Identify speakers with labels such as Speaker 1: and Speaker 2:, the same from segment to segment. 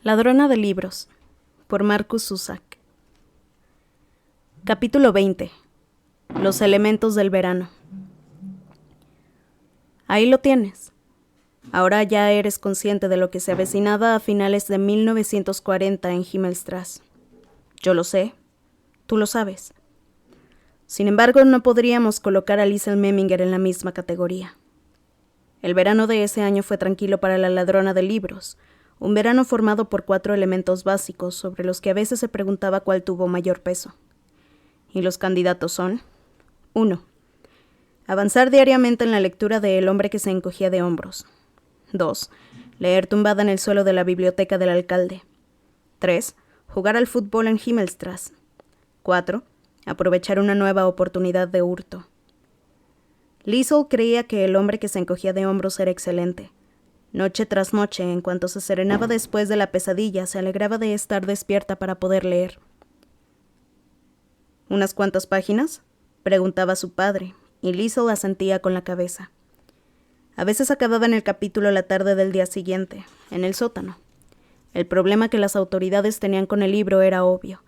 Speaker 1: Ladrona de libros, por Marcus Zusak. Capítulo 20. Los elementos del verano. Ahí lo tienes. Ahora ya eres consciente de lo que se avecinaba a finales de 1940 en Himmelstrasse. Yo lo sé. Tú lo sabes. Sin embargo, no podríamos colocar a Liesl Memminger en la misma categoría. El verano de ese año fue tranquilo para la ladrona de libros, un verano formado por 4 elementos básicos sobre los que a veces se preguntaba cuál tuvo mayor peso. Y los candidatos son: 1. Avanzar diariamente en la lectura de El hombre que se encogía de hombros. 2. Leer tumbada en el suelo de la biblioteca del alcalde. 3. Jugar al fútbol en Himmelstrasse. 4. Aprovechar una nueva oportunidad de hurto. Liesl creía que El hombre que se encogía de hombros era excelente. Noche tras noche, en cuanto se serenaba después de la pesadilla, se alegraba de estar despierta para poder leer. ¿Unas cuantas páginas?, preguntaba su padre, y Liesl asentía con la cabeza. A veces acababa en el capítulo la tarde del día siguiente, en el sótano. El problema que las autoridades tenían con el libro era obvio.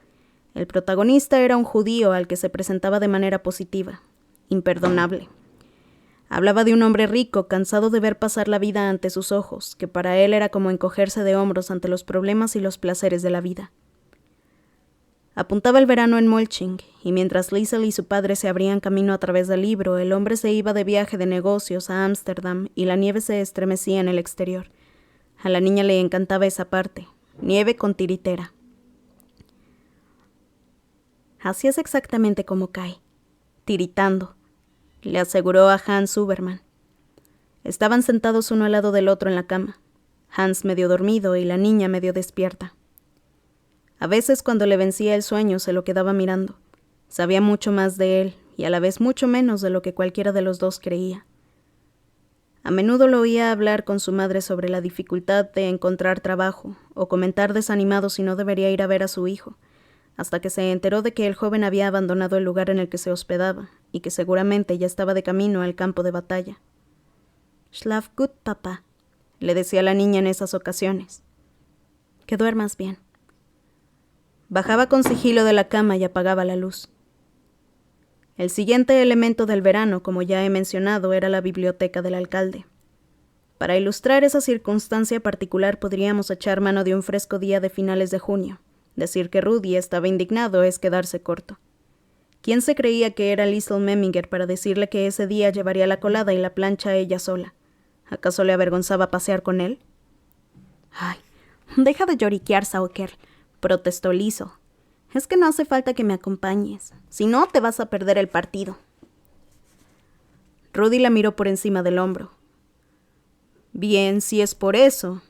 Speaker 1: El protagonista era un judío al que se presentaba de manera positiva, imperdonable. Hablaba de un hombre rico, cansado de ver pasar la vida ante sus ojos, que para él era como encogerse de hombros ante los problemas y los placeres de la vida. Apuntaba el verano en Molching, y mientras Liesl y su padre se abrían camino a través del libro, el hombre se iba de viaje de negocios a Ámsterdam y la nieve se estremecía en el exterior. A la niña le encantaba esa parte, nieve con tiritera. Así es exactamente como cae, tiritando, le aseguró a Hans Huberman. Estaban sentados uno al lado del otro en la cama, Hans medio dormido y la niña medio despierta. A veces cuando le vencía el sueño se lo quedaba mirando. Sabía mucho más de él y a la vez mucho menos de lo que cualquiera de los dos creía. A menudo lo oía hablar con su madre sobre la dificultad de encontrar trabajo o comentar desanimado si no debería ir a ver a su hijo, hasta que se enteró de que el joven había abandonado el lugar en el que se hospedaba y que seguramente ya estaba de camino al campo de batalla. «Schlaf gut, papá», le decía la niña en esas ocasiones. «Que duermas bien». Bajaba con sigilo de la cama y apagaba la luz. El siguiente elemento del verano, como ya he mencionado, era la biblioteca del alcalde. Para ilustrar esa circunstancia particular podríamos echar mano de un fresco día de finales de junio. Decir que Rudy estaba indignado es quedarse corto. ¿Quién se creía que era Liesl Memminger para decirle que ese día llevaría la colada y la plancha ella sola? ¿Acaso le avergonzaba pasear con él? «Ay, deja de lloriquear, Sauker», protestó Liesl. «Es que no hace falta que me acompañes. Si no, te vas a perder el partido». Rudy la miró por encima del hombro. «Bien, si es por eso»,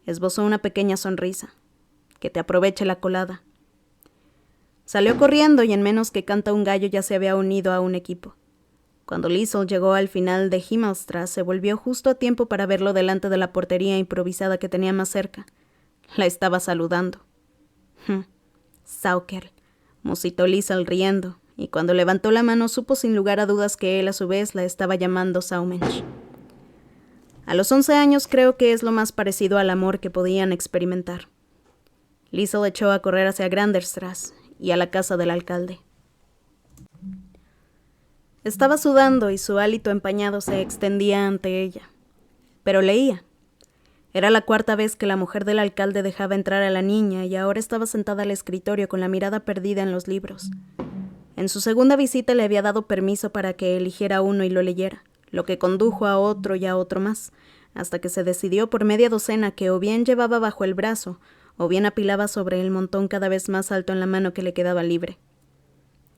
Speaker 1: esbozó una pequeña sonrisa. «Que te aproveche la colada». Salió corriendo y en menos que canta un gallo ya se había unido a un equipo. Cuando Liesl llegó al final de Himmelstrasse, se volvió justo a tiempo para verlo delante de la portería improvisada que tenía más cerca. La estaba saludando. «Sauker», musitó Liesl riendo, y cuando levantó la mano supo sin lugar a dudas que él a su vez la estaba llamando Saumensch. A los 11 años creo que es lo más parecido al amor que podían experimentar. Liesl echó a correr hacia Granderstrasse y a la casa del alcalde. Estaba sudando y su hálito empañado se extendía ante ella. Pero leía. Era la 4ª vez que la mujer del alcalde dejaba entrar a la niña y ahora estaba sentada al escritorio con la mirada perdida en los libros. En su segunda visita le había dado permiso para que eligiera uno y lo leyera, lo que condujo a otro y a otro más, hasta que se decidió por media docena que o bien llevaba bajo el brazo o bien apilaba sobre el montón cada vez más alto en la mano que le quedaba libre.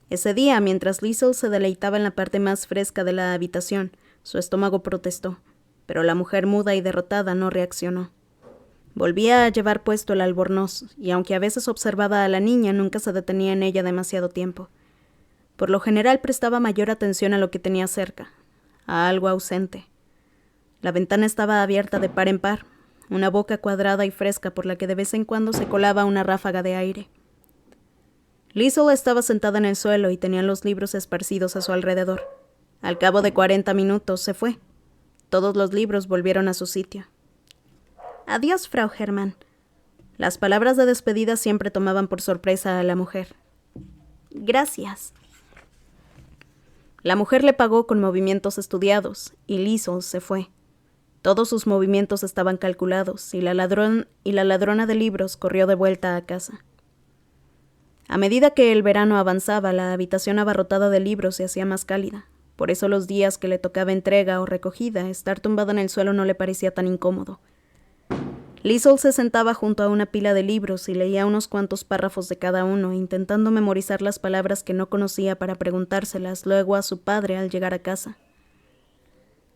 Speaker 1: Ese día, mientras Liesl se deleitaba en la parte más fresca de la habitación, su estómago protestó, pero la mujer muda y derrotada no reaccionó. Volvía a llevar puesto el albornoz, y aunque a veces observaba a la niña, nunca se detenía en ella demasiado tiempo. Por lo general prestaba mayor atención a lo que tenía cerca, a algo ausente. La ventana estaba abierta de par en par, una boca cuadrada y fresca por la que de vez en cuando se colaba una ráfaga de aire. Liesl estaba sentada en el suelo y tenía los libros esparcidos a su alrededor. Al cabo de 40 minutos se fue. Todos los libros volvieron a su sitio. «Adiós, Frau Hermann», Las palabras de despedida siempre tomaban por sorpresa a la mujer. «Gracias». La mujer le pagó con movimientos estudiados, y Liesl se fue. Todos sus movimientos estaban calculados, y la ladrona de libros corrió de vuelta a casa. A medida que el verano avanzaba, la habitación abarrotada de libros se hacía más cálida. Por eso los días que le tocaba entrega o recogida, estar tumbada en el suelo no le parecía tan incómodo. Liesl se sentaba junto a una pila de libros y leía unos cuantos párrafos de cada uno, intentando memorizar las palabras que no conocía para preguntárselas luego a su padre al llegar a casa.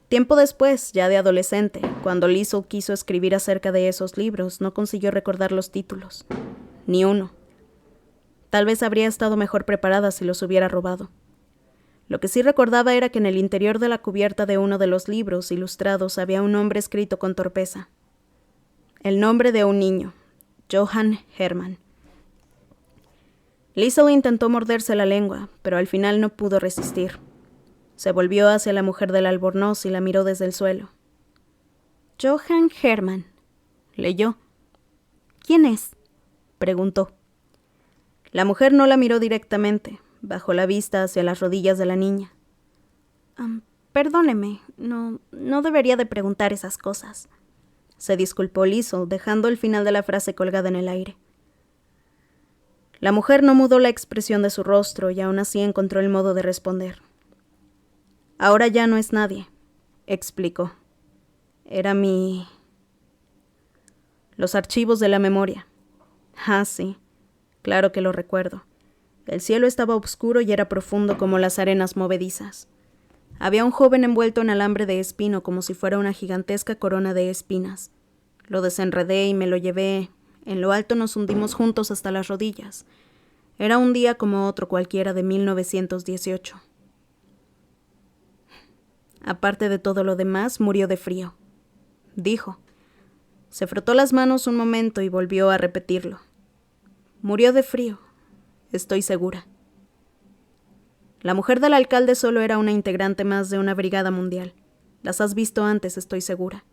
Speaker 1: Tiempo después, ya de adolescente, cuando Liesl quiso escribir acerca de esos libros, no consiguió recordar los títulos. Ni uno. Tal vez habría estado mejor preparada si los hubiera robado. Lo que sí recordaba era que en el interior de la cubierta de uno de los libros ilustrados había un nombre escrito con torpeza. El nombre de un niño, Johann Hermann. Liesl intentó morderse la lengua, pero al final no pudo resistir. Se volvió hacia la mujer del albornoz y la miró desde el suelo. Johann Hermann, leyó. ¿Quién es?, preguntó. La mujer no la miró directamente, bajó la vista hacia las rodillas de la niña. Perdóneme, no debería de preguntar esas cosas, se disculpó Liesl, dejando el final de la frase colgada en el aire. La mujer no mudó la expresión de su rostro y aún así encontró el modo de responder. Ahora ya no es nadie, explicó. Era los archivos de la memoria. Ah, sí, claro que lo recuerdo. El cielo estaba oscuro y era profundo como las arenas movedizas. Había un joven envuelto en alambre de espino como si fuera una gigantesca corona de espinas. Lo desenredé y me lo llevé. En lo alto nos hundimos juntos hasta las rodillas. Era un día como otro cualquiera de 1918. Aparte de todo lo demás, murió de frío, dijo. Se frotó las manos un momento y volvió a repetirlo. Murió de frío, estoy segura. La mujer del alcalde solo era una integrante más de una brigada mundial. Las has visto antes, estoy segura.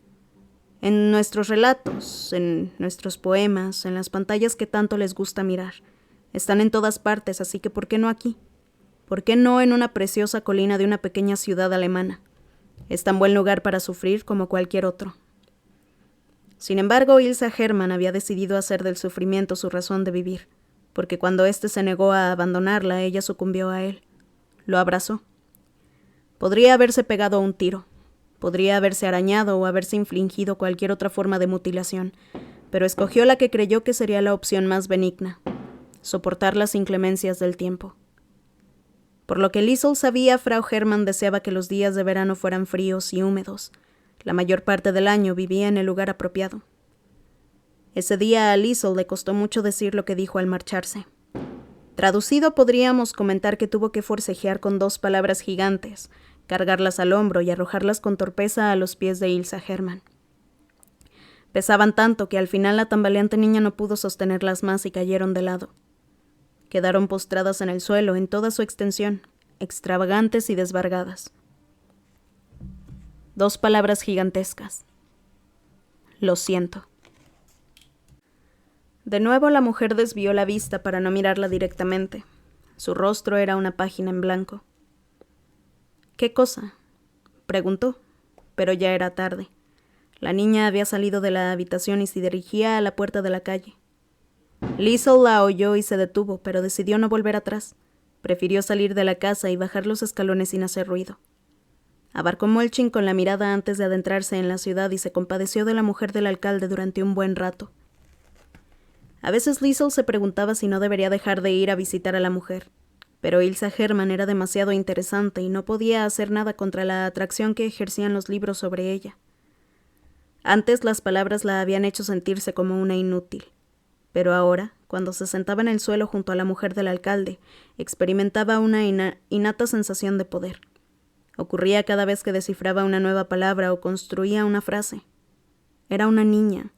Speaker 1: En nuestros relatos, en nuestros poemas, en las pantallas que tanto les gusta mirar. Están en todas partes, así que ¿por qué no aquí? ¿Por qué no en una preciosa colina de una pequeña ciudad alemana? Es tan buen lugar para sufrir como cualquier otro. Sin embargo, Ilsa Hermann había decidido hacer del sufrimiento su razón de vivir, porque cuando éste se negó a abandonarla, ella sucumbió a él. Lo abrazó. Podría haberse pegado a un tiro, podría haberse arañado o haberse infligido cualquier otra forma de mutilación, pero escogió la que creyó que sería la opción más benigna, soportar las inclemencias del tiempo. Por lo que Liesl sabía, Frau Hermann deseaba que los días de verano fueran fríos y húmedos. La mayor parte del año vivía en el lugar apropiado. Ese día a Liesl le costó mucho decir lo que dijo al marcharse. Traducido podríamos comentar que tuvo que forcejear con 2 palabras gigantes, cargarlas al hombro y arrojarlas con torpeza a los pies de Ilsa Hermann. Pesaban tanto que al final la tambaleante niña no pudo sostenerlas más y cayeron de lado. Quedaron postradas en el suelo en toda su extensión, extravagantes y desvargadas. 2 palabras gigantescas. Lo siento. De nuevo la mujer desvió la vista para no mirarla directamente. Su rostro era una página en blanco. ¿Qué cosa?, preguntó, pero ya era tarde. La niña había salido de la habitación y se dirigía a la puerta de la calle. Liesl la oyó y se detuvo, pero decidió no volver atrás. Prefirió salir de la casa y bajar los escalones sin hacer ruido. Abarcó Molchin con la mirada antes de adentrarse en la ciudad y se compadeció de la mujer del alcalde durante un buen rato. A veces Liesl se preguntaba si no debería dejar de ir a visitar a la mujer, pero Ilsa Hermann era demasiado interesante y no podía hacer nada contra la atracción que ejercían los libros sobre ella. Antes las palabras la habían hecho sentirse como una inútil, pero ahora, cuando se sentaba en el suelo junto a la mujer del alcalde, experimentaba una innata sensación de poder. Ocurría cada vez que descifraba una nueva palabra o construía una frase. Era una niña,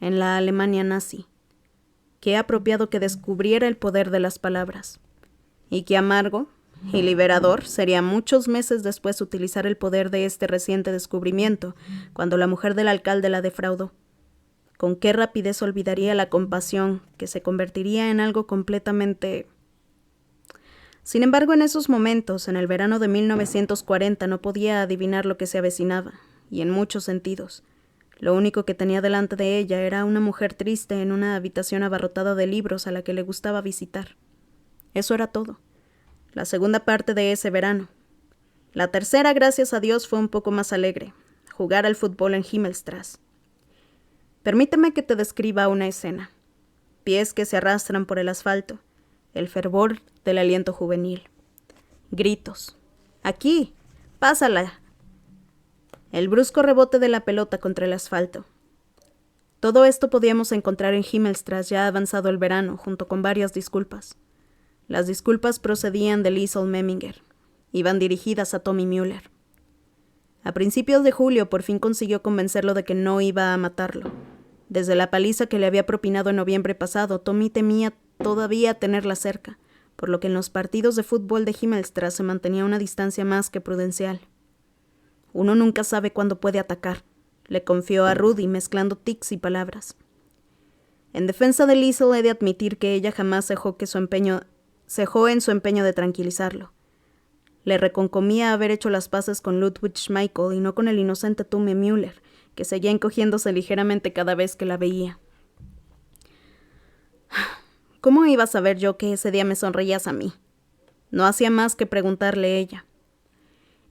Speaker 1: en la Alemania nazi. Qué apropiado que descubriera el poder de las palabras. Y qué amargo y liberador sería muchos meses después utilizar el poder de este reciente descubrimiento, cuando la mujer del alcalde la defraudó. Con qué rapidez olvidaría la compasión, que se convertiría en algo completamente... Sin embargo, en esos momentos, en el verano de 1940, no podía adivinar lo que se avecinaba, y en muchos sentidos. Lo único que tenía delante de ella era una mujer triste en una habitación abarrotada de libros a la que le gustaba visitar. Eso era todo. La segunda parte de ese verano. La tercera, gracias a Dios, fue un poco más alegre. Jugar al fútbol en Himmelstrasse. Permíteme que te describa una escena. Pies que se arrastran por el asfalto. El fervor del aliento juvenil. Gritos. ¡Aquí! ¡Pásala! El brusco rebote de la pelota contra el asfalto. Todo esto podíamos encontrar en Himmelstrasse ya avanzado el verano, junto con varias disculpas. Las disculpas procedían de Liesl Memminger. Iban dirigidas a Tommy Müller. A principios de julio por fin consiguió convencerlo de que no iba a matarlo. Desde la paliza que le había propinado en noviembre pasado, Tommy temía todavía tenerla cerca, por lo que en los partidos de fútbol de Himmelstrasse se mantenía una distancia más que prudencial. Uno nunca sabe cuándo puede atacar, le confió a Rudy mezclando tics y palabras. En defensa de Liesl he de admitir que ella jamás cejó en su empeño de tranquilizarlo. Le reconcomía haber hecho las paces con Ludwig Schmeichel y no con el inocente Tommy Müller, que seguía encogiéndose ligeramente cada vez que la veía. ¿Cómo iba a saber yo que ese día me sonreías a mí? No hacía más que preguntarle ella.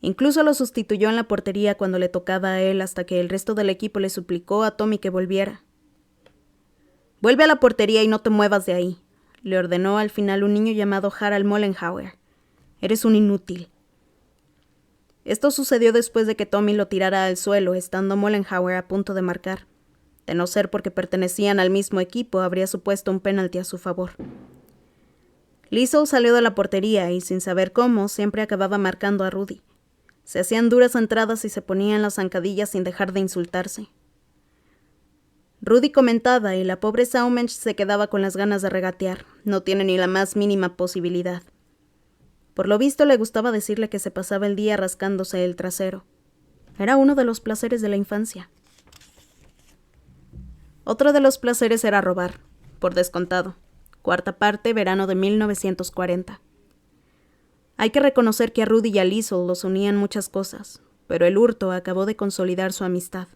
Speaker 1: Incluso lo sustituyó en la portería cuando le tocaba a él hasta que el resto del equipo le suplicó a Tommy que volviera. «Vuelve a la portería y no te muevas de ahí», le ordenó al final un niño llamado Harald Mollenhauer. «Eres un inútil». Esto sucedió después de que Tommy lo tirara al suelo, estando Mollenhauer a punto de marcar. De no ser porque pertenecían al mismo equipo, habría supuesto un penalti a su favor. Liesl salió de la portería y, sin saber cómo, siempre acababa marcando a Rudy. Se hacían duras entradas y se ponían las zancadillas sin dejar de insultarse. Rudy comentaba y la pobre Saumensch se quedaba con las ganas de regatear. No tiene ni la más mínima posibilidad. Por lo visto le gustaba decirle que se pasaba el día rascándose el trasero. Era uno de los placeres de la infancia. Otro de los placeres era robar, por descontado. Cuarta parte, verano de 1940. Hay que reconocer que a Rudy y a Liesl los unían muchas cosas, pero el hurto acabó de consolidar su amistad.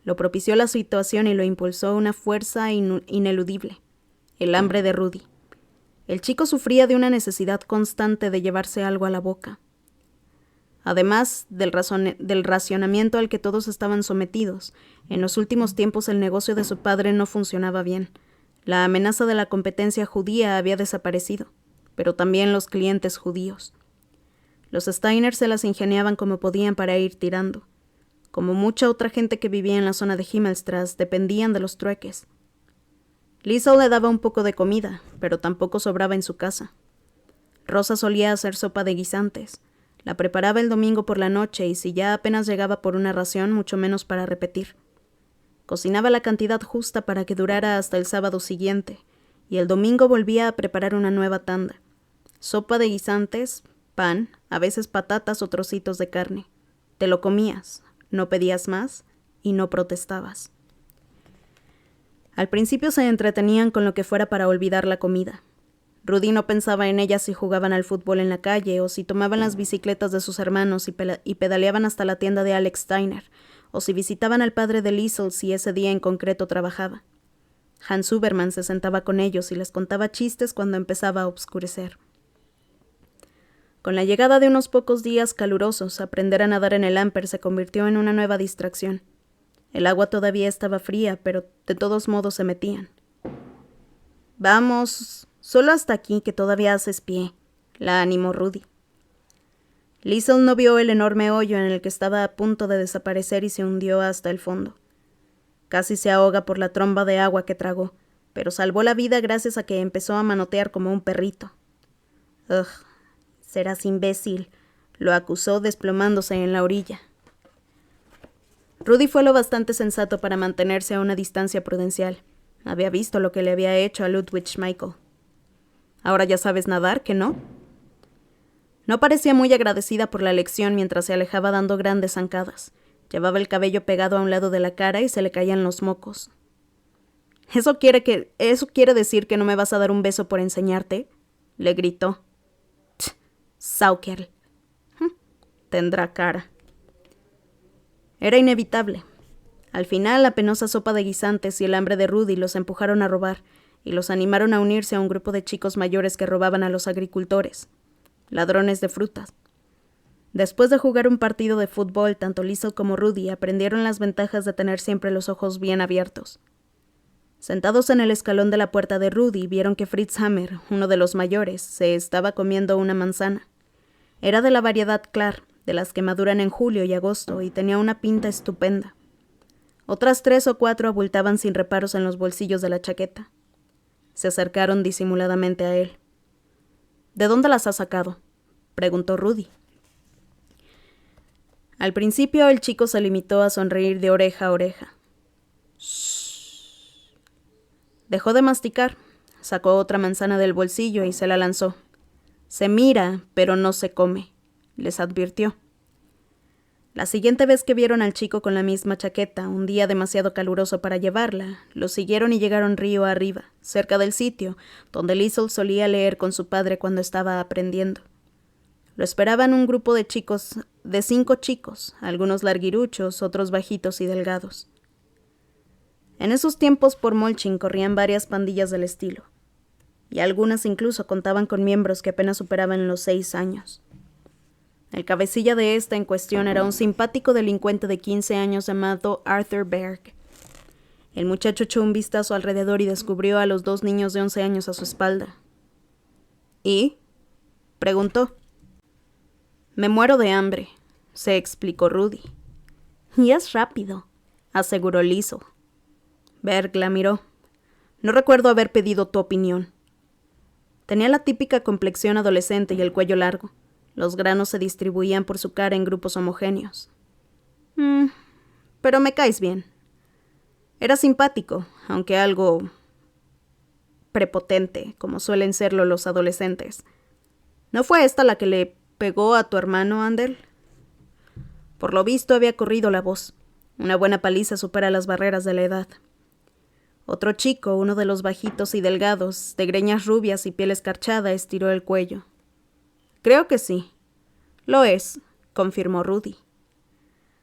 Speaker 1: Lo propició la situación y lo impulsó una fuerza ineludible, el hambre de Rudy. El chico sufría de una necesidad constante de llevarse algo a la boca. Además del racionamiento al que todos estaban sometidos, en los últimos tiempos el negocio de su padre no funcionaba bien. La amenaza de la competencia judía había desaparecido, pero también los clientes judíos. Los Steiner se las ingeniaban como podían para ir tirando. Como mucha otra gente que vivía en la zona de Himmelstrasse, dependían de los trueques. Liesl le daba un poco de comida, pero tampoco sobraba en su casa. Rosa solía hacer sopa de guisantes. La preparaba el domingo por la noche y si ya apenas llegaba por una ración, mucho menos para repetir. Cocinaba la cantidad justa para que durara hasta el sábado siguiente, y el domingo volvía a preparar una nueva tanda. Sopa de guisantes, pan, a veces patatas o trocitos de carne. Te lo comías, no pedías más y no protestabas. Al principio se entretenían con lo que fuera para olvidar la comida. Rudy no pensaba en ellas si jugaban al fútbol en la calle o si tomaban las bicicletas de sus hermanos y pedaleaban hasta la tienda de Alex Steiner, o si visitaban al padre de Liesl si ese día en concreto trabajaba. Hans Huberman se sentaba con ellos y les contaba chistes cuando empezaba a oscurecer. Con la llegada de unos pocos días calurosos, aprender a nadar en el Amper se convirtió en una nueva distracción. El agua todavía estaba fría, pero de todos modos se metían. «Vamos, solo hasta aquí que todavía haces pie», la animó Rudy. Liesl no vio el enorme hoyo en el que estaba a punto de desaparecer y se hundió hasta el fondo. Casi se ahoga por la tromba de agua que tragó, pero salvó la vida gracias a que empezó a manotear como un perrito. «Ugh, serás imbécil», lo acusó desplomándose en la orilla. Rudy fue lo bastante sensato para mantenerse a una distancia prudencial. Había visto lo que le había hecho a Ludwig Schmeichel. «¿Ahora ya sabes nadar, que no?» No parecía muy agradecida por la lección mientras se alejaba dando grandes zancadas. Llevaba el cabello pegado a un lado de la cara y se le caían los mocos. ¿Eso quiere decir que no me vas a dar un beso por enseñarte? Le gritó. Saukerl. Tendrá cara. Era inevitable. Al final, la penosa sopa de guisantes y el hambre de Rudy los empujaron a robar y los animaron a unirse a un grupo de chicos mayores que robaban a los agricultores, ladrones de frutas. Después de jugar un partido de fútbol, tanto Liesl como Rudy aprendieron las ventajas de tener siempre los ojos bien abiertos. Sentados en el escalón de la puerta de Rudy, vieron que Fritz Hammer, uno de los mayores, se estaba comiendo una manzana. Era de la variedad Klar, de las que maduran en julio y agosto, y tenía una pinta estupenda. Otras 3 o 4 abultaban sin reparos en los bolsillos de la chaqueta. Se acercaron disimuladamente a él. ¿De dónde las has sacado?, preguntó Rudy. Al principio el chico se limitó a sonreír de oreja a oreja. Shh. Dejó de masticar, sacó otra manzana del bolsillo y se la lanzó. Se mira, pero no se come, les advirtió. La siguiente vez que vieron al chico con la misma chaqueta, un día demasiado caluroso para llevarla, lo siguieron y llegaron río arriba, cerca del sitio donde Liesl solía leer con su padre cuando estaba aprendiendo. Lo esperaban un grupo de 5 chicos, algunos larguiruchos, otros bajitos y delgados. En esos tiempos por Molchin corrían varias pandillas del estilo, y algunas incluso contaban con miembros que apenas superaban los 6 años. El cabecilla de esta en cuestión era un simpático delincuente de 15 años llamado Arthur Berg. El muchacho echó un vistazo alrededor y descubrió a los 2 niños de 11 años a su espalda. ¿Y?, preguntó. Me muero de hambre, se explicó Rudy. Y es rápido, aseguró Liesl. Berg la miró. No recuerdo haber pedido tu opinión. Tenía la típica complexión adolescente y el cuello largo. Los granos se distribuían por su cara en grupos homogéneos. Pero me caes bien. Era simpático, aunque algo prepotente, como suelen serlo los adolescentes. ¿No fue esta la que le pegó a tu hermano, Andel? Por lo visto había corrido la voz. Una buena paliza supera las barreras de la edad. Otro chico, uno de los bajitos y delgados, de greñas rubias y piel escarchada, estiró el cuello. Creo que sí. Lo es, confirmó Rudy.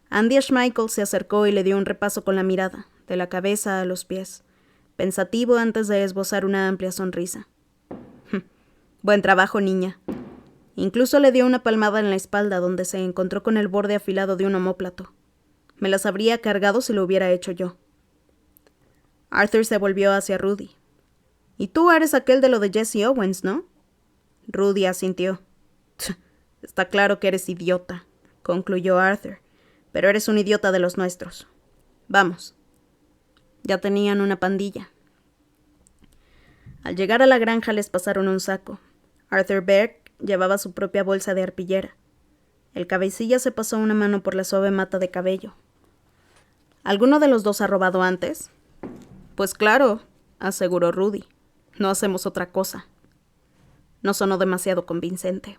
Speaker 1: Andy Schmeichel se acercó y le dio un repaso con la mirada, de la cabeza a los pies, pensativo antes de esbozar una amplia sonrisa. Buen trabajo, niña. Incluso le dio una palmada en la espalda donde se encontró con el borde afilado de un omóplato. Me las habría cargado si lo hubiera hecho yo. Arthur se volvió hacia Rudy. Y tú eres aquel de lo de Jesse Owens, ¿no? Rudy asintió. Está claro que eres idiota, concluyó Arthur, pero eres un idiota de los nuestros. Vamos. Ya tenían una pandilla. Al llegar a la granja les pasaron un saco. Arthur Berg llevaba su propia bolsa de arpillera. El cabecilla se pasó una mano por la suave mata de cabello. ¿Alguno de los 2 ha robado antes? Pues claro, aseguró Rudy. No hacemos otra cosa. No sonó demasiado convincente.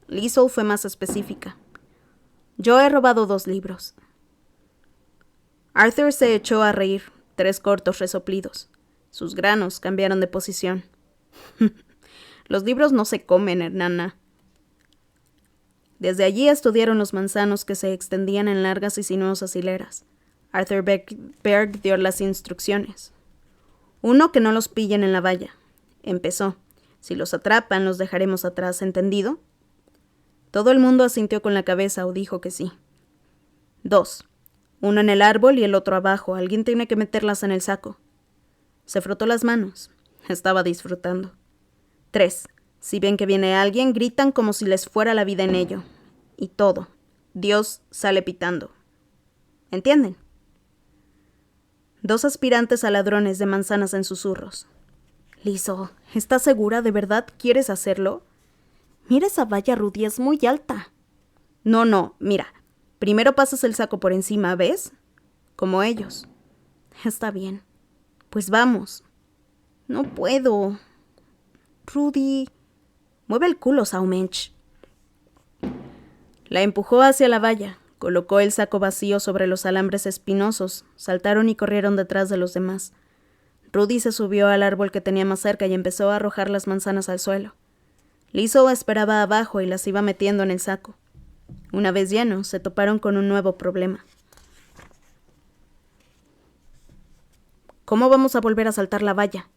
Speaker 1: Liesl fue más específica. Yo he robado 2 libros. Arthur se echó a reír, 3 cortos resoplidos. Sus granos cambiaron de posición. Los libros no se comen, Hernana. Desde allí estudiaron los manzanos que se extendían en largas y sinuosas hileras. Arthur Berg dio las instrucciones. 1, que no los pillen en la valla. Empezó. Si los atrapan, los dejaremos atrás, ¿entendido? Todo el mundo asintió con la cabeza o dijo que sí. 2. 1 en el árbol y el otro abajo. Alguien tiene que meterlas en el saco. Se frotó las manos. Estaba disfrutando. 3. Si ven que viene alguien, gritan como si les fuera la vida en ello. Y todo. Dios sale pitando. ¿Entienden? 2 aspirantes a ladrones de manzanas en susurros. Liesl, ¿estás segura? ¿De verdad quieres hacerlo? Mira esa valla, Rudy, es muy alta. No, mira. Primero pasas el saco por encima, ¿ves? Como ellos. Está bien. Pues vamos. No puedo. Rudy. Mueve el culo, Saumensch. La empujó hacia la valla, colocó el saco vacío sobre los alambres espinosos, saltaron y corrieron detrás de los demás. Rudy se subió al árbol que tenía más cerca y empezó a arrojar las manzanas al suelo. Liesl esperaba abajo y las iba metiendo en el saco. Una vez llenos, se toparon con un nuevo problema. ¿Cómo vamos a volver a saltar la valla?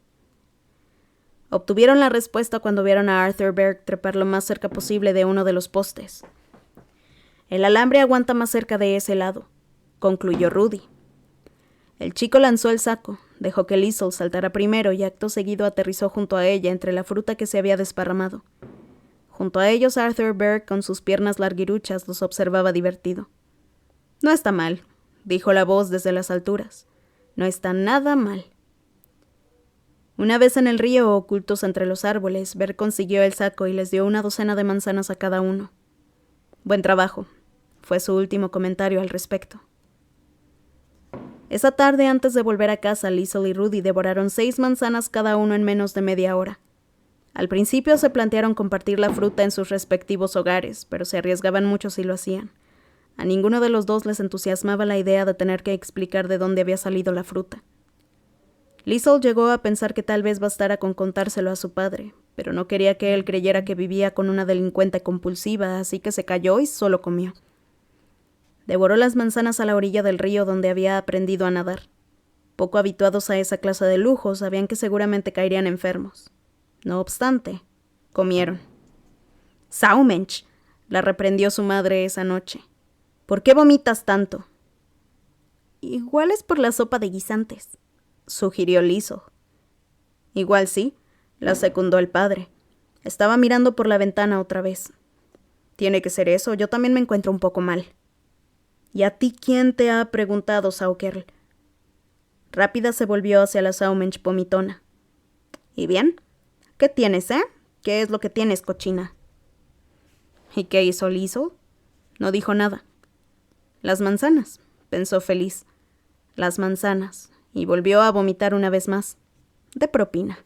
Speaker 1: Obtuvieron la respuesta cuando vieron a Arthur Berg trepar lo más cerca posible de uno de los postes. El alambre aguanta más cerca de ese lado, concluyó Rudy. El chico lanzó el saco, dejó que Liesl saltara primero y acto seguido aterrizó junto a ella entre la fruta que se había desparramado. Junto a ellos Arthur Berg, con sus piernas larguiruchas, los observaba divertido. No está mal, dijo la voz desde las alturas. No está nada mal. Una vez en el río, ocultos entre los árboles, Berg consiguió el saco y les dio una docena de manzanas a cada uno. Buen trabajo, fue su último comentario al respecto. Esa tarde, antes de volver a casa, Liesl y Rudy devoraron 6 manzanas cada uno en menos de media hora. Al principio se plantearon compartir la fruta en sus respectivos hogares, pero se arriesgaban mucho si lo hacían. A ninguno de los dos les entusiasmaba la idea de tener que explicar de dónde había salido la fruta. Liesl llegó a pensar que tal vez bastara con contárselo a su padre, pero no quería que él creyera que vivía con una delincuente compulsiva, así que se calló y solo comió. Devoró las manzanas a la orilla del río donde había aprendido a nadar. Poco habituados a esa clase de lujos, sabían que seguramente caerían enfermos. No obstante, comieron. «Saumensch», la reprendió su madre esa noche. «¿Por qué vomitas tanto?» «Igual es por la sopa de guisantes», sugirió Liesl. «Igual sí», la secundó el padre. Estaba mirando por la ventana otra vez. «Tiene que ser eso, yo también me encuentro un poco mal». «¿Y a ti quién te ha preguntado, Saukerl?» Rápida se volvió hacia la Saumensch vomitona. «¿Y bien? ¿Qué tienes, ¿Qué es lo que tienes, cochina?» ¿Y qué hizo Liesl? No dijo nada. «Las manzanas», pensó feliz. «Las manzanas», y volvió a vomitar una vez más. De propina.